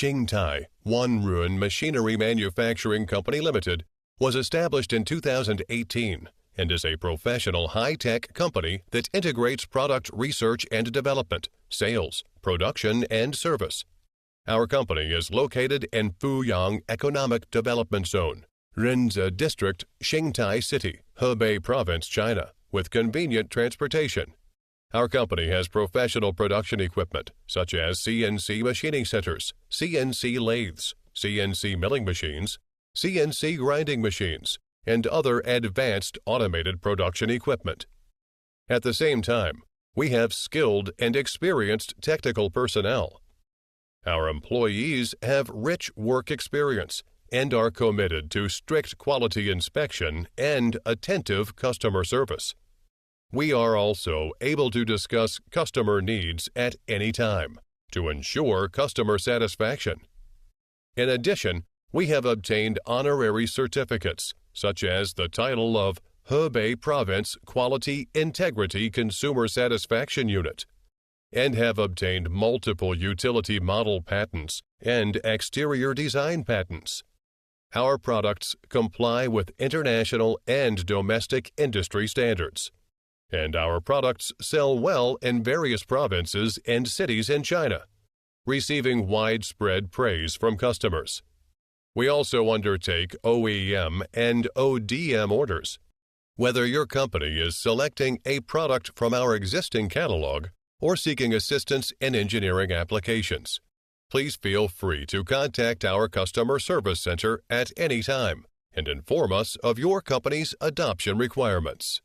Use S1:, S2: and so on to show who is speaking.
S1: Xingtai Wanrun Machinery Manufacturing Company Limited was established in 2018 and is a professional high-tech company that integrates product research and development, sales, production, and service. Our company is located in Fuyang Economic Development Zone, Rinze District, Xingtai City, Hebei Province, China, with convenient transportation. Our company has professional production equipment such as CNC machining centers, CNC lathes, CNC milling machines, CNC grinding machines, and other advanced automated production equipment. At the same time, we have skilled and experienced technical personnel. Our employees have rich work experience and are committed to strict quality inspection and attentive customer service. We are also able to discuss customer needs at any time to ensure customer satisfaction. In addition, we have obtained honorary certificates such as the title of Hebei Province Quality Integrity Consumer Satisfaction Unit and have obtained multiple utility model patents and exterior design patents. Our products comply with international and domestic industry standards, and our products sell well in various provinces and cities in China, receiving widespread praise from customers. We also undertake OEM and ODM orders. Whether your company is selecting a product from our existing catalog or seeking assistance in engineering applications, please feel free to contact our customer service center at any time and inform us of your company's adoption requirements.